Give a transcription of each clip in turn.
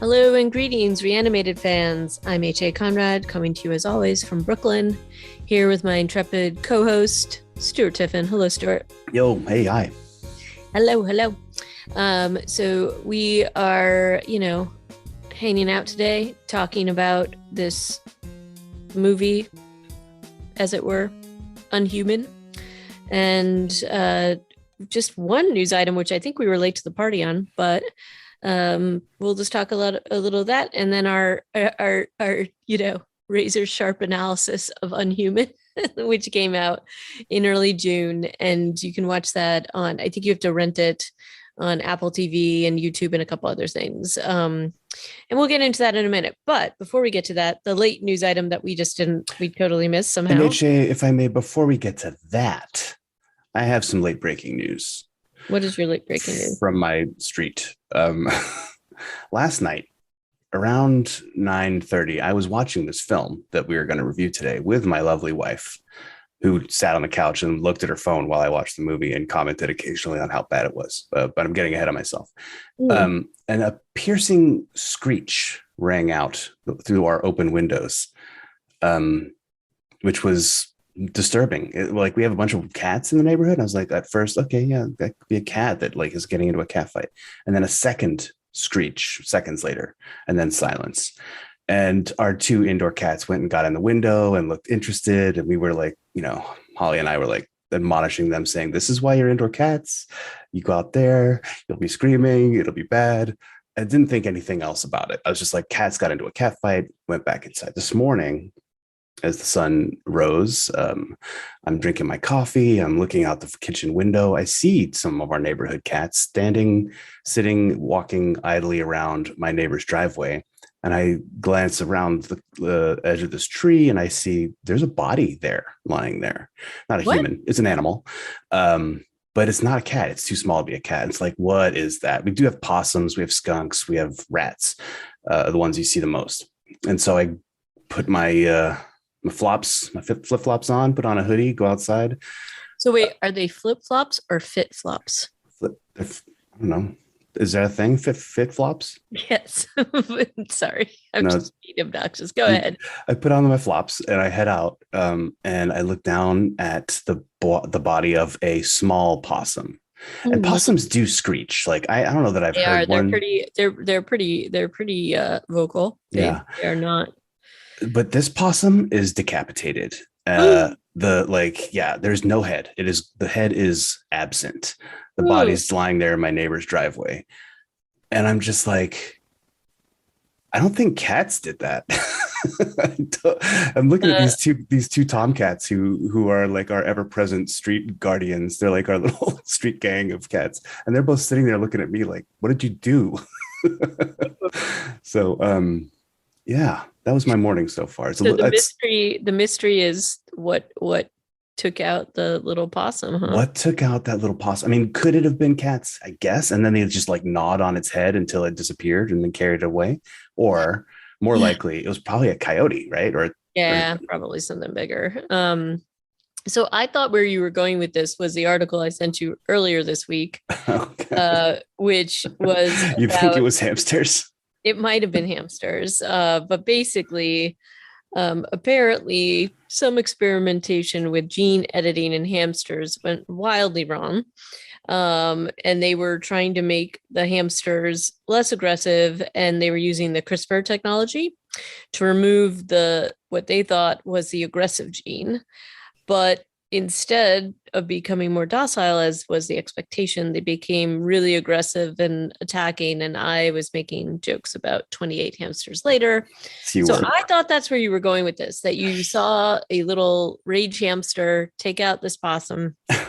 Hello and greetings, Reanimated fans. I'm H.A. Conrad, coming to you as always from Brooklyn, here with my intrepid co-host, Stuart Tiffin. Hello, Stuart. Yo, hey, hi. Hello. So we are, hanging out today, talking about this movie, as it were, Unhuman. And just one news item, which I think we were late to the party on, but we'll just talk a little of that, and then our razor sharp analysis of Unhuman, which came out in early June, and you can watch that on. I think you have to rent it on Apple TV and YouTube and a couple other things. And we'll get into that in a minute. But before we get to that, the late news item that we totally missed somehow. And HA, if I may, before we get to that, I have some late breaking news. What is your late breaking news? From my street. Last night, around 9:30, I was watching this film that we were going to review today with my lovely wife, who sat on the couch and looked at her phone while I watched the movie and commented occasionally on how bad it was. But I'm getting ahead of myself. And a piercing screech rang out through our open windows, which was disturbing. We have a bunch of cats in the neighborhood. I was like, at first, okay, yeah, that could be a cat that is getting into a cat fight. And then a second screech seconds later, and then silence. And our two indoor cats went and got in the window and looked interested. And we were like, Holly and I were like admonishing them, saying, this is why you're indoor cats. You go out there, you'll be screaming, it'll be bad. I didn't think anything else about it. I was just like, cats got into a cat fight, went back inside. This morning, as the sun rose, I'm drinking my coffee. I'm looking out the kitchen window. I see some of our neighborhood cats standing, sitting, walking idly around my neighbor's driveway. And I glance around the edge of this tree and I see there's a body there, lying there. Not a human. It's an animal. But it's not a cat. It's too small to be a cat. It's like, what is that? We do have possums. We have skunks. We have rats, the ones you see the most. And so I put my flip-flops on, put on a hoodie, go outside. So wait, are they flip-flops or fit-flops? I don't know. Is that a thing? Fit-flops? Yes. Sorry. I'm just being obnoxious. Go ahead. I put on my flops and I head out, and I look down at the body of a small possum. And possums do screech. Like I don't know that I've heard one. They're pretty vocal. They are not. But this possum is decapitated. There's no head. The head is absent. The body's lying there in my neighbor's driveway. And I'm just like, I don't think cats did that. I'm looking at these two tomcats who are like our ever-present street guardians. They're like our little street gang of cats. And they're both sitting there looking at me like, what did you do? So, yeah, that was my morning so far. The mystery is what took out the little possum, huh? What took out that little possum? I mean, could it have been cats? I guess. And then they just like gnawed on its head until it disappeared and then carried it away. Or more likely, it was probably a coyote, right? Or probably something bigger. So I thought where you were going with this was the article I sent you earlier this week, which was you think it was hamsters? It might have been hamsters, but basically, apparently some experimentation with gene editing in hamsters went wildly wrong. And they were trying to make the hamsters less aggressive, and they were using the CRISPR technology to remove what they thought was the aggressive gene. But instead of becoming more docile, as was the expectation, they became really aggressive and attacking. And I was making jokes about 28 hamsters later. So I thought that's where you were going with this, that you saw a little rage hamster take out this possum. But,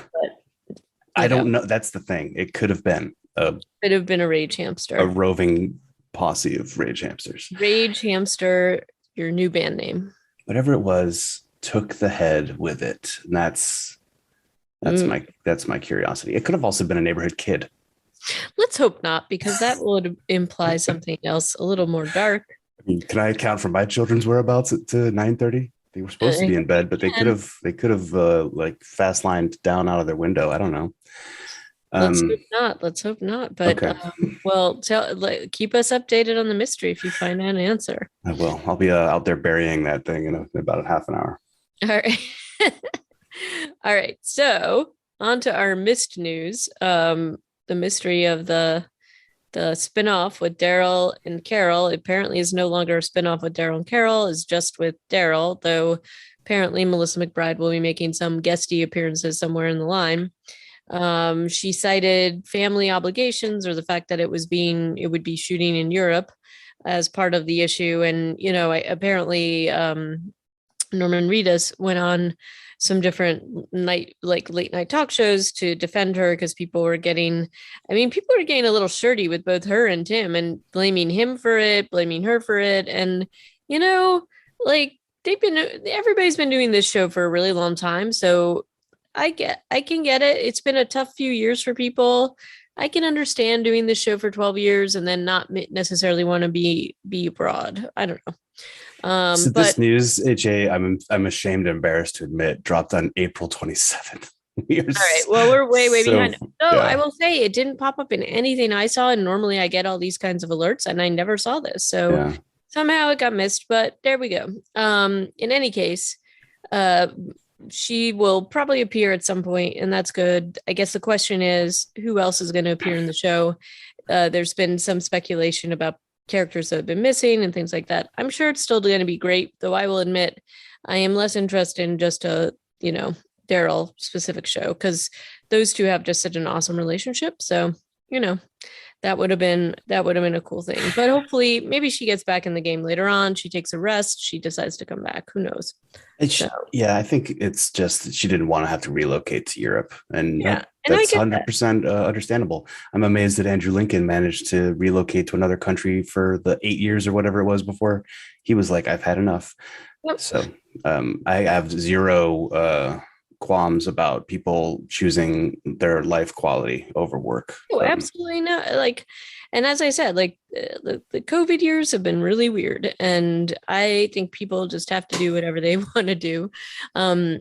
I don't know. That's the thing. It could have been a rage hamster, a roving posse of rage hamsters. Rage hamster, your new band name. Whatever it was, took the head with it. And that's my curiosity. It could have also been a neighborhood kid. Let's hope not, because that would imply something else a little more dark. I mean, can I account for my children's whereabouts to 9:30? They were supposed to be in bed, but they could have like fast lined down out of their window. I don't know. Let's Um, hope not. Let's hope not. But okay, well, keep us updated on the mystery if you find an answer. I will. I'll be out there burying that thing in about a half an hour. All right. All right. So on to our missed news. The mystery of the spinoff with Daryl and Carol apparently is no longer a spinoff with Daryl and Carol, is just with Daryl, though apparently Melissa McBride will be making some guesty appearances somewhere in the line. She cited family obligations or the fact that it would be shooting in Europe as part of the issue. And, apparently Norman Reedus went on some different late night talk shows to defend her because people were getting a little shirty with both her and Tim and blaming him for it, blaming her for it. And, you know, like everybody's been doing this show for a really long time. So I can get it. It's been a tough few years for people. I can understand doing this show for 12 years and then not necessarily want to be abroad. I don't know. So But this news, AJ, I'm ashamed and embarrassed to admit, dropped on April 27th. We are all right. Well, we're way so behind. So I yeah, will say it didn't pop up in anything I saw. And normally I get all these kinds of alerts and I never saw this. So yeah. somehow it got missed, but there we go. In any case, uh, she will probably appear at some point, and that's good. I guess the question is who else is going to appear in the show? There's been some speculation about characters that have been missing and things like that. I'm sure it's still going to be great, though I will admit I am less interested in just a, Daryl specific show because those two have just such an awesome relationship. So, you know, that would have been a cool thing. But hopefully maybe she gets back in the game later on. She takes a rest, she decides to come back. Who knows? So Yeah, I think it's just that she didn't want to have to relocate to Europe, and yeah. And I that's get that. 100% understandable. I'm amazed that Andrew Lincoln managed to relocate to another country for the 8 years or whatever it was before he was like, I've had enough. Yep. So I have zero qualms about people choosing their life quality over work. Oh, absolutely not. Like, and as I said, like the COVID years have been really weird, and I think people just have to do whatever they want to do. Um,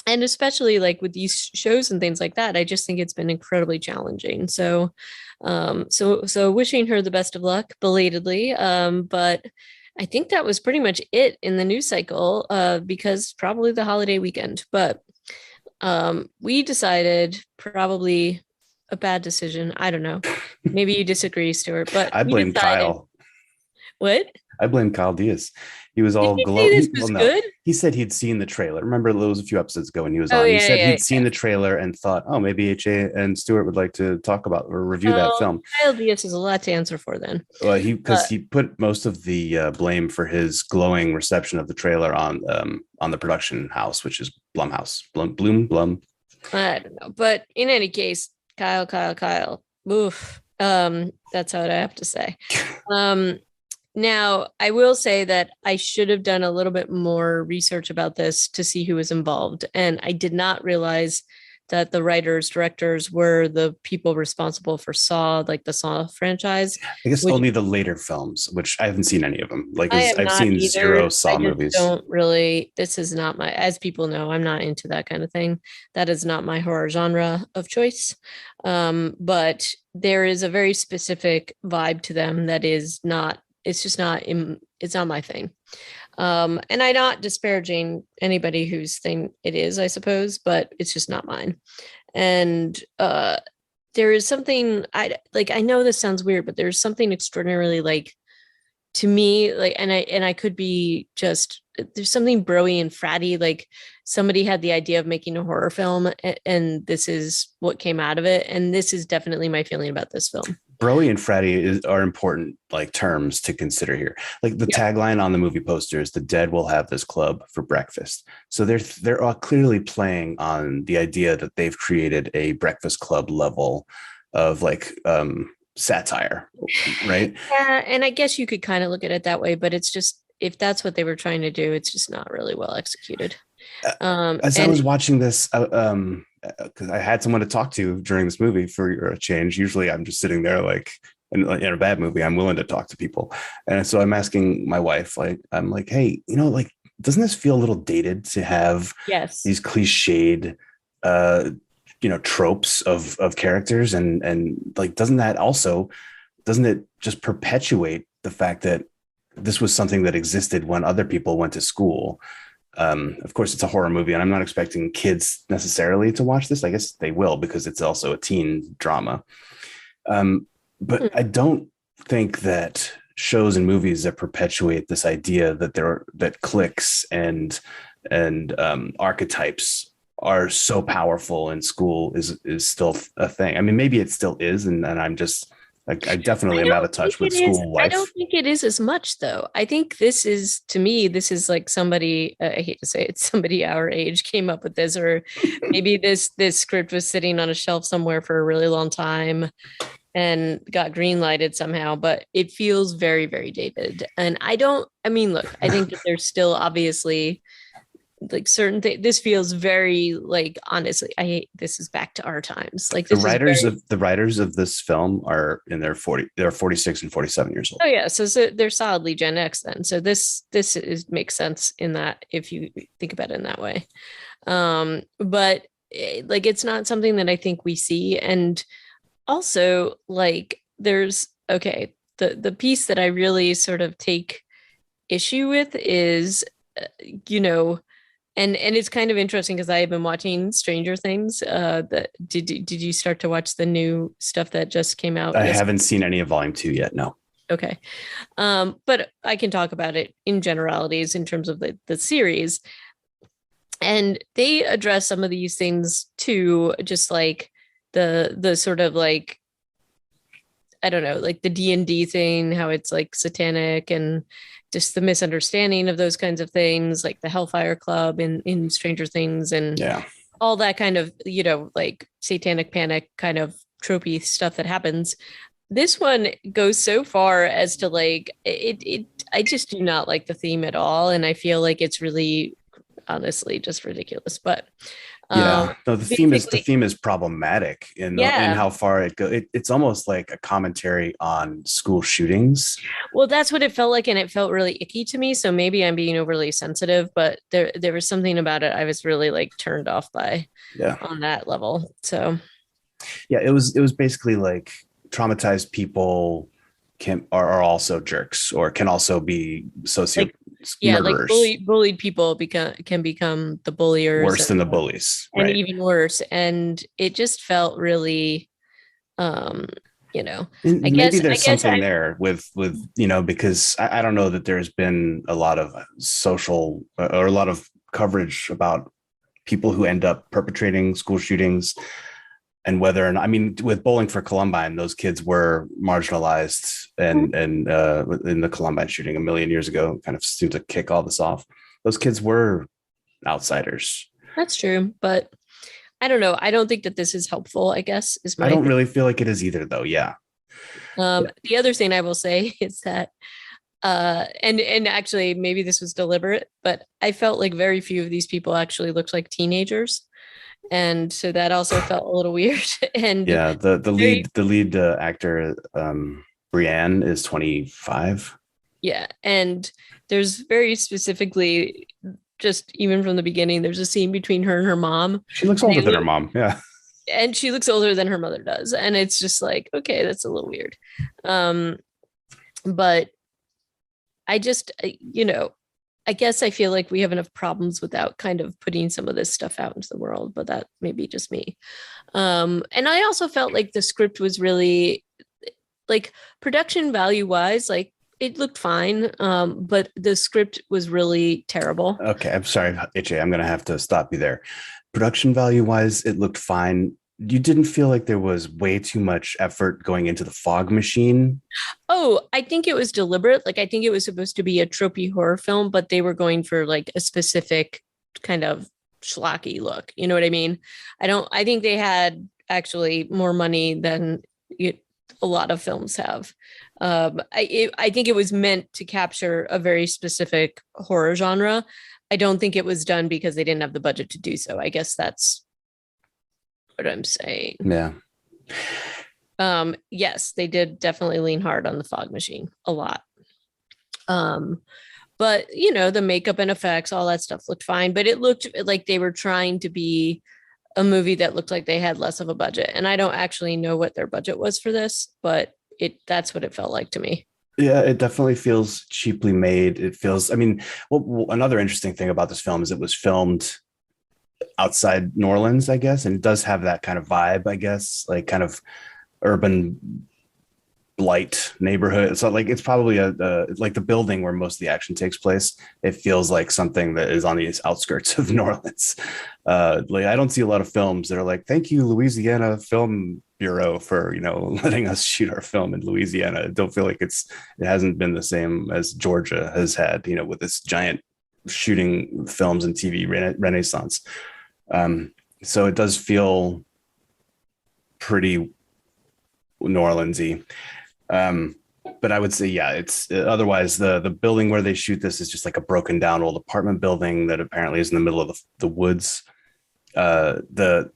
and especially like with these shows and things like that, I just think it's been incredibly challenging. So, so wishing her the best of luck belatedly. But I think that was pretty much it in the news cycle, because probably the holiday weekend. But we decided probably a bad decision. I don't know. Maybe you disagree, Stuart, but I we blame decided Kyle. what? I blame Kyle Diaz. He was Did all you say glow. this Well, was no, good? he said he'd seen the trailer. Remember, it was a few episodes ago when he was Oh on. He yeah, said yeah, he'd seen yeah. the trailer and thought, oh, maybe HA and Stuart would like to talk about or review that Well, film. Kyle Diaz is a lot to answer for then. Well, because But he put most of the blame for his glowing reception of the trailer on the production house, which is Blumhouse. Blum. I don't know. But in any case, Kyle. Oof. That's what I have to say. Um, Now, I will say that I should have done a little bit more research about this to see who was involved. And I did not realize that the writers, directors were the people responsible for Saw, like the Saw franchise, I guess which only the later films, which I haven't seen any of them. Like, I have I've not seen zero either. I Saw just movies. don't really, this is not my, as people know, I'm not into that kind of thing. That is not my horror genre of choice. But there is a very specific vibe to them that is not, it's just not, it's not my thing. And I'm not disparaging anybody whose thing it is, I suppose, but it's just not mine. And there is something I know this sounds weird, but there's something extraordinarily like to me, like, and I could be just there's something broy and fratty, like somebody had the idea of making a horror film and this is what came out of it. And this is definitely my feeling about this film. Broy and fratty are important like terms to consider here. Like the Yeah. tagline on the movie posters, "The dead will have this club for breakfast." So they're all clearly playing on the idea that they've created a Breakfast Club level of like satire, right? Yeah, and I guess you could kind of look at it that way, but it's just if that's what they were trying to do, it's just not really well executed. As I And was watching this, because I had someone to talk to during this movie for a change. Usually, I'm just sitting there like in a bad movie. I'm willing to talk to people, and so I'm asking my wife, like, I'm like, hey, like, doesn't this feel a little dated to have yes, these cliched uh tropes of characters, and like doesn't it just perpetuate the fact that this was something that existed when other people went to school? Of course, it's a horror movie, and I'm not expecting kids necessarily to watch this. I guess they will because it's also a teen drama. But I don't think that shows and movies that perpetuate this idea that cliques and archetypes are so powerful in school is still a thing. I mean, maybe it still is, and I'm just like, I definitely I am out don't of think touch with it is. school I life. don't think it is as much though. I think this is, to me, this is like somebody, I hate to say it, somebody our age came up with this, or maybe this script was sitting on a shelf somewhere for a really long time and got green lighted somehow, but it feels very, very dated. And I mean, look, I think that there's still obviously like certain things. This feels very like, honestly, I hate, this is back to our times. Like The this is writers very, of the writers of this film are in their 40, they're 46 and 47 years old. oh yeah, so they're solidly Gen X then. So this is makes sense in that if you think about it in that way. But like it's not something that I think we see. And also like there's okay, the piece that I really sort of take issue with is you know, and it's kind of interesting because I have been watching Stranger Things. That did you start to watch the new stuff that just came out I yesterday? haven't seen any of volume 2 yet. No. Okay. But I can talk about it in generalities in terms of the series. And they address some of these things too, just like the sort of like, I don't know, like the D&D thing, how it's like satanic and just the misunderstanding of those kinds of things, like the Hellfire Club in Stranger Things and Yeah. all that kind of, like satanic panic kind of tropey stuff that happens. This one goes so far as to like it I just do not like the theme at all, and I feel like it's really honestly just ridiculous. But um Yeah, no, the basically, theme is problematic in yeah. how far it goes. It's almost like a commentary on school shootings. Well, that's what it felt like, and it felt really icky to me. So maybe I'm being overly sensitive, but there was something about it I was really like turned off by Yeah, on that level. So yeah, it was basically like traumatized people are also jerks or can also be socio like yeah, like murderers, bullied people can become the bulliers worse than the bullies, and right? even worse. And it just felt really um, you know, And maybe I there's guess something I there with because I don't know that there's been a lot of social or a lot of coverage about people who end up perpetrating school shootings, and whether or not, I mean, with Bowling for Columbine, those kids were marginalized, and in the Columbine shooting a million years ago, kind of seemed to kick all this off. Those kids were outsiders. that's true, but I don't know. I don't think that this is helpful, I guess, is I my don't thing. really feel like it is either, though. Yeah, yeah. The other thing I will say is that and actually maybe this was deliberate, but I felt like very few of these people actually looked like teenagers. And so that also felt a little weird. And Yeah, the very, lead actor, Brienne, is 25. yeah. And there's very specifically, just even from the beginning, there's a scene between her and her mom. She looks And older they than her look, mom. Yeah, and she looks older than her mother does. And it's just like, okay, that's a little weird. Um, but I just, I guess I feel like we have enough problems without kind of putting some of this stuff out into the world, but that may be just me. And I also felt like the script was really like production value wise, like it looked fine. But the script was really terrible. okay. I'm sorry, HA. I'm gonna have to stop you there. Production value wise, it looked fine. You didn't feel like there was way too much effort going into the fog machine? Oh, I think it was deliberate. Like I think it was supposed to be a tropey horror film, but they were going for like a specific kind of schlocky look. You know what I mean? I think they had actually more money than a lot of films have. I think it was meant to capture a very specific horror genre. I don't think it was done because they didn't have the budget to do so. I guess that's what I'm saying. Yeah. Yes, they did definitely lean hard on the fog machine a lot. Um, but the makeup and effects, all that stuff looked fine, but it looked like they were trying to be a movie that looked like they had less of a budget. And I don't actually know what their budget was for this, but that's what it felt like to me. Yeah, it definitely feels cheaply made. It feels, I mean, well, another interesting thing about this film is it was filmed outside New Orleans, I guess, and it does have that kind of vibe, I guess, like kind of urban blight neighborhood. So like it's probably like the building where most of the action takes place. It feels like something that is on the outskirts of New Orleans. Like I don't see a lot of films that are like, "Thank you, Louisiana Film Bureau, for letting us shoot our film in Louisiana." I don't feel like it hasn't been the same as Georgia has had, with this giant shooting films and TV renaissance. So it does feel pretty New Orleansy. But I would say, yeah, it's otherwise the building where they shoot this is just like a broken down old apartment building that apparently is in the middle of the woods. The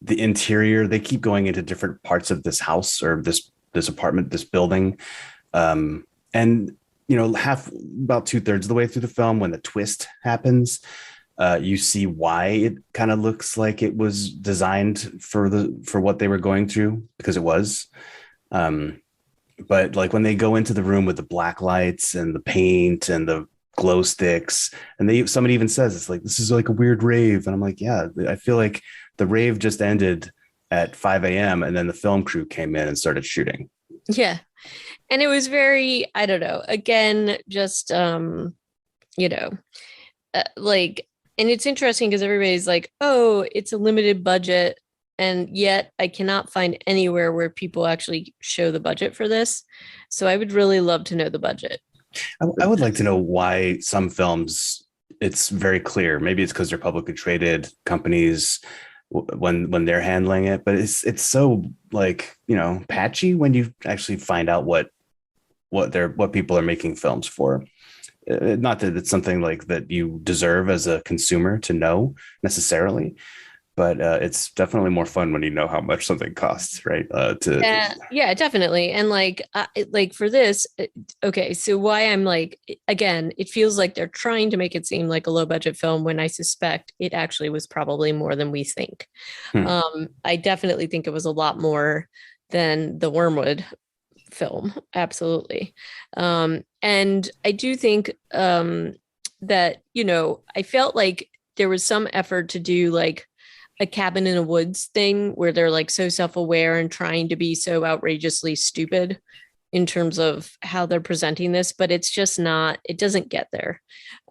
interior, they keep going into different parts of this house or this apartment, this building. And about 2/3 of the way through the film, when the twist happens, you see why it kind of looks like it was designed for what they were going through, because it was. But like when they go into the room with the black lights and the paint and the glow sticks, and somebody even says it's like, this is like a weird rave, and I'm like, yeah, I feel like the rave just ended at 5 a.m. and then the film crew came in and started shooting. Yeah. And it was very, I don't know, again, just you know, like, and it's interesting because everybody's like, oh, it's a limited budget. And yet I cannot find anywhere where people actually show the budget for this. So I would really love to know the budget. I would like to know why some films, it's very clear. Maybe it's because they're publicly traded companies when they're handling it, but it's so like, patchy when you actually find out what people are making films for. Not that it's something like that you deserve as a consumer to know necessarily, but it's definitely more fun when you know how much something costs, right? Yeah, definitely. And like for this, okay, so why I'm like, again, it feels like they're trying to make it seem like a low budget film when I suspect it actually was probably more than we think. Hmm. I definitely think it was a lot more than the Wormwood film. Absolutely. And I do think that, I felt like there was some effort to do like a cabin in the woods thing where they're like so self-aware and trying to be so outrageously stupid in terms of how they're presenting this, but it's just not, it doesn't get there.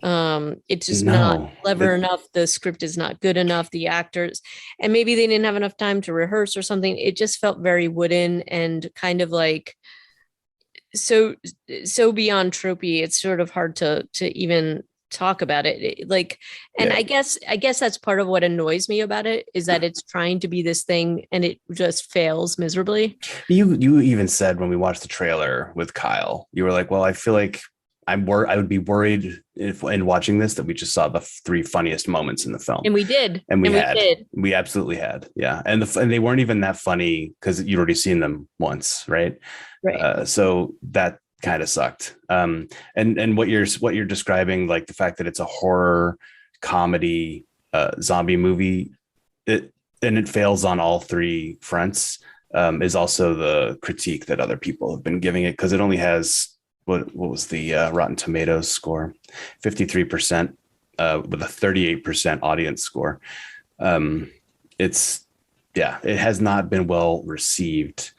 It's just not No, clever enough. The script is not good enough. The actors, and maybe they didn't have enough time to rehearse or something. It just felt very wooden and kind of like so beyond tropey. It's sort of hard to even talk about it, like, and yeah. I guess that's part of what annoys me about it, is that it's trying to be this thing and it just fails miserably. You even said when we watched the trailer with Kyle, you were like, "Well, I feel like I would be worried if in watching this that we just saw the three funniest moments in the film." And we did. And And we did. we absolutely had, yeah. And they weren't even that funny because you'd already seen them once, right? Right. So that kind of sucked. And what you're describing, like the fact that it's a horror comedy zombie movie, it fails on all three fronts. Is also the critique that other people have been giving it, because it only has what was the Rotten Tomatoes score, 53%, with a 38% audience score. It's it has not been well received,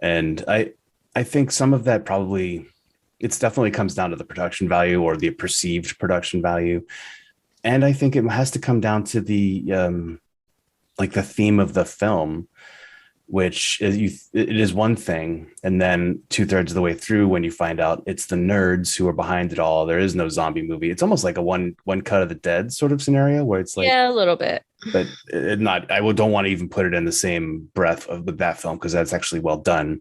and I think some of that probably, it's definitely comes down to the production value or the perceived production value, and I think it has to come down to the like the theme of the film, which is it is one thing, and then 2/3 of the way through, when you find out it's the nerds who are behind it all, there is no zombie movie. It's almost like a one cut of the dead sort of scenario where it's like, Yeah, a little bit. but not. Don't want to even put it in the same breath with that film, because that's actually well done.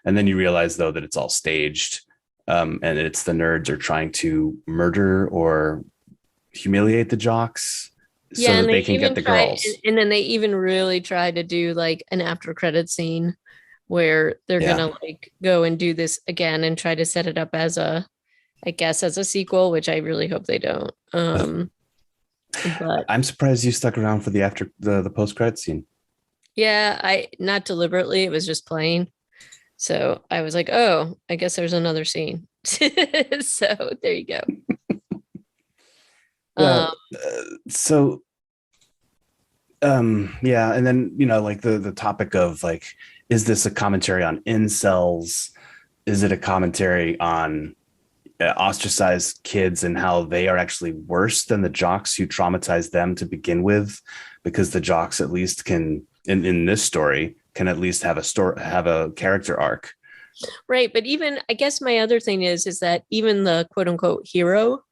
And then you realize though that it's all staged, and it's the nerds are trying to murder or humiliate the jocks Yeah, so and that they they can get even the try, girls. and then they even really try to do like an after credit scene where they're Yeah. gonna like go and do this again and try to set it up as a, I guess, as a sequel, which I really hope they don't. But I'm surprised you stuck around for the after the post credit scene. yeah, I not deliberately, it was just playing. So I was like, oh, I guess there's another scene. So there you go. Yeah. Um, So yeah, and then like the topic of like, is this a commentary on incels? Is it a commentary on ostracized kids and how they are actually worse than the jocks who traumatized them to begin with? Because the jocks at least can, in this story, can at least have a story, have a character arc. right. But even I guess my other thing is that even the quote unquote hero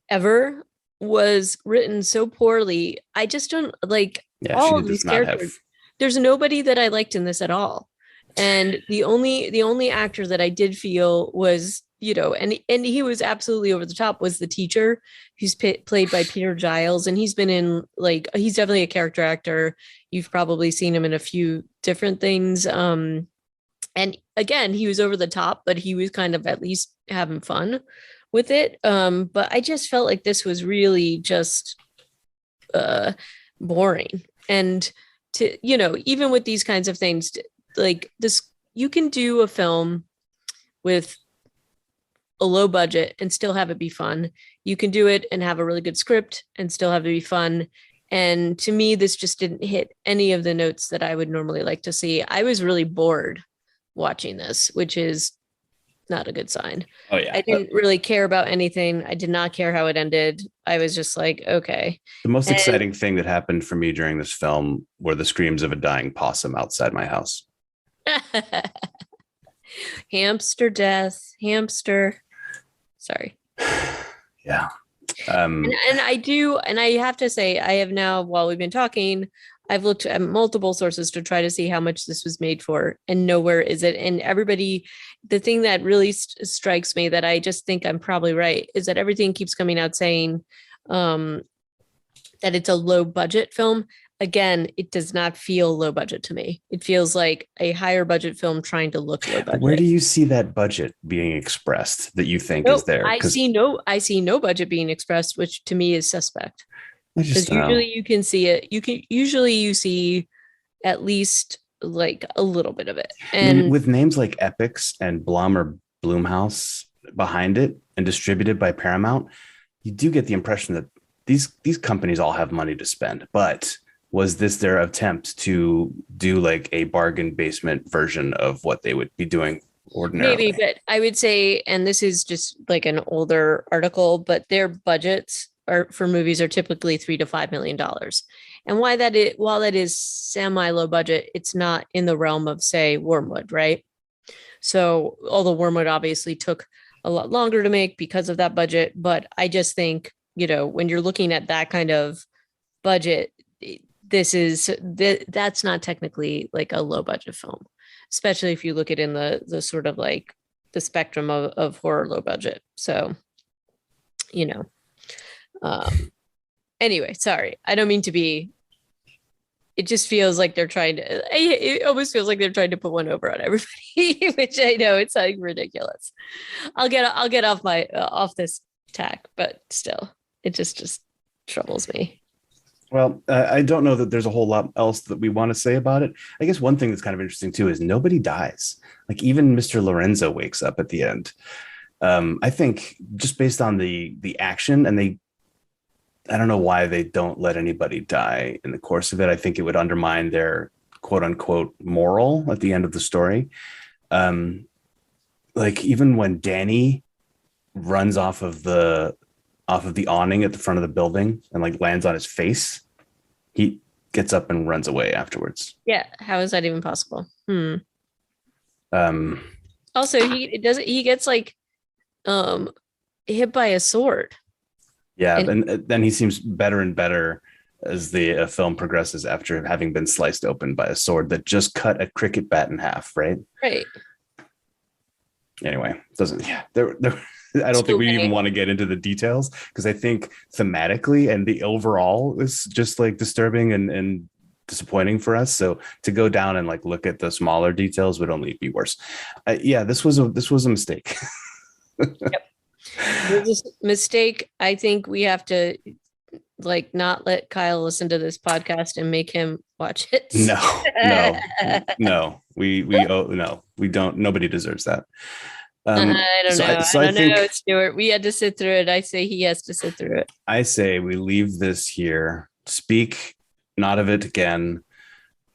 ever was written so poorly. I just don't like Yeah, all she of does these not have. characters. There's nobody that I liked in this at all. And the only actor that I did feel was, and he was absolutely over the top was the teacher who's played by Peter Giles. And he's been in like, he's definitely a character actor. You've probably seen him in a few different things. And again, he was over the top, but he was kind of at least having fun with it. But I just felt like this was really just uh boring. And to, even with these kinds of things, like this, you can do a film with a low budget and still have it be fun. You can do it and have a really good script and still have it be fun. And to me, this just didn't hit any of the notes that I would normally like to see. I was really bored watching this, which is not a good sign. Oh yeah. I didn't really care about anything. I did not care how it ended. I was just like, okay. The most And exciting thing that happened for me during this film were the screams of a dying possum outside my house. hamster death, hamster. Sorry. Yeah. And I do, and I have to say, I have now, while we've been talking, I've looked at multiple sources to try to see how much this was made for, and nowhere is it. And everybody, the thing that really strikes me that I just think I'm probably right is that everything keeps coming out saying um, that it's a low budget film. Again, it does not feel low budget to me. It feels like a higher budget film trying to look low but where do budget. you see that budget being expressed that you think is No, there? Because I see no budget being expressed, which to me is suspect. I just Because don't know. usually you can see it. Usually you see at least like a little bit of it. I mean, And with names like Epics and Blum or Bloomhouse behind it and distributed by Paramount, you do get the impression that these companies all have money to spend. But was this their attempt to do like a bargain basement version of what they would be doing maybe, ordinarily? but I would say, and this is just like an older article, but their budgets are for movies are typically $3 to $5 million. And while that is semi low budget, it's not in the realm of say Wormwood, right? So although Wormwood obviously took a lot longer to make because of that budget, but I just think, when you're looking at that kind of budget, that's not technically like a low budget film, especially if you look at it in the sort of like the spectrum of horror low budget. So, you know, um, anyway, sorry, I don't mean to be. It just feels like they're trying to. It almost feels like they're trying to put one over on everybody, which I know it's like ridiculous. I'll get off my off this tack, but still, it just troubles me. Well, I don't know that there's a whole lot else that we want to say about it. I guess one thing that's kind of interesting too is nobody dies. Like even Mr. Lorenzo wakes up at the end. I think just based on the action, and I don't know why they don't let anybody die in the course of it. I think it would undermine their quote unquote moral at the end of the story. Um, like even when Danny runs off of the awning at the front of the building and like lands on his face, he gets up and runs away afterwards. Yeah, how is that even possible? Um, Also, he gets like um hit by a sword. yeah, And and then he seems better and better as the film progresses after having been sliced open by a sword that just cut a cricket bat in half. Right. right. Anyway, doesn't yeah there I don't think So we even many. want to get into the details because I think thematically and the overall is just like disturbing and disappointing for us. So to go down and like look at the smaller details would only be worse. Yeah, this was a mistake. Yep. It was a mistake. I think we have to like not let Kyle listen to this podcast and make him watch it. No. We don't. Nobody deserves that. I don't So know. so I I don't know, think Stuart. We had to sit through it. I say he has to sit through it. I say we leave this here. Speak not of it again.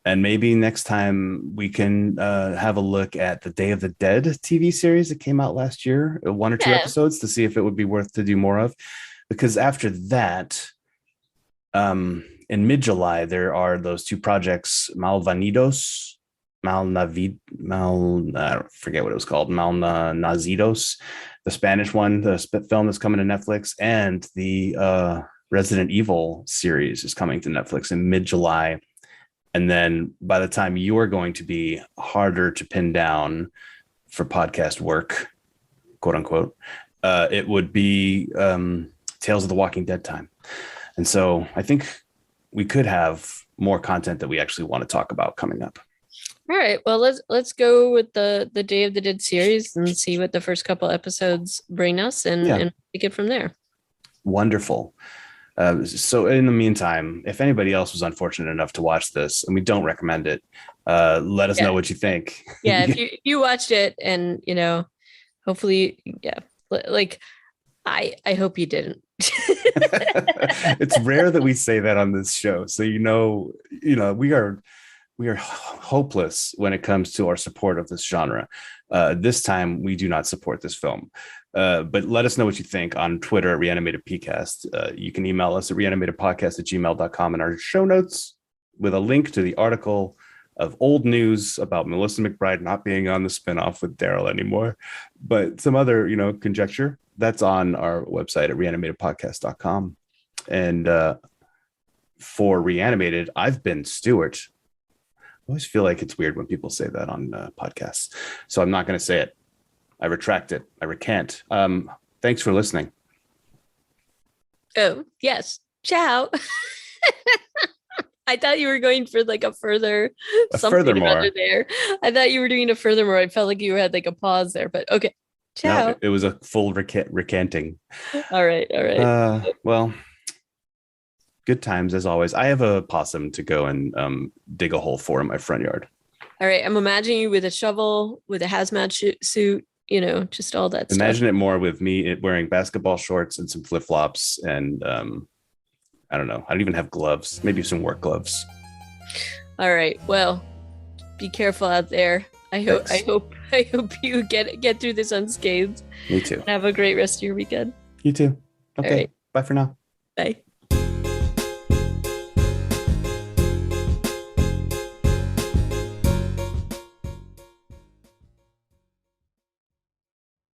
And maybe next time we can have a look at the Day of the Dead TV series that came out last year, 1 or 2 Yeah. episodes, to see if it would be worth to do more of. Because after that, in mid-July, there are those 2 projects, I forget what it was called, Malnazidos, the Spanish one, the film that's coming to Netflix, and the Resident Evil series is coming to Netflix in mid-July. And then by the time you are going to be harder to pin down for podcast work, quote unquote, it would be Tales of the Walking Dead time. And so I think we could have more content that we actually want to talk about coming up. All right. Well, let's go with the Day of the Dead series and see what the first couple episodes bring us, and take it from there. Wonderful. So in the meantime, if anybody else was unfortunate enough to watch this, and we don't recommend it, let us know what you think. Yeah, if you watched it, and hopefully, like I hope you didn't. It's rare that we say that on this show, so we are hopeless when it comes to our support of this genre. This time we do not support this film. But let us know what you think on Twitter at Reanimated PCast. You can email us at reanimatedpodcast@gmail.com in our show notes with a link to the article of old news about Melissa McBride not being on the spinoff with Daryl anymore, but some other, conjecture that's on our website at reanimatedpodcast.com. And for Reanimated, I've been Stuart. I always feel like it's weird when people say that on podcasts, so I'm not going to say it. I retract it. I recant. Thanks for listening. Oh, yes. Ciao. I thought you were going for like a furthermore there. I thought you were doing a furthermore. I felt like you had like a pause there, but okay. Ciao. No, it was a full recanting. All right. Well, good times as always. I have a possum to go and dig a hole for in my front yard. All right. I'm imagining you with a shovel, with a hazmat suit, just all that stuff. Imagine it more with me wearing basketball shorts and some flip-flops, and I don't know. I don't even have gloves. Maybe some work gloves. All right. Well, be careful out there. I hope you get through this unscathed. Me too. And have a great rest of your weekend. You too. Okay. Right. Bye for now. Bye.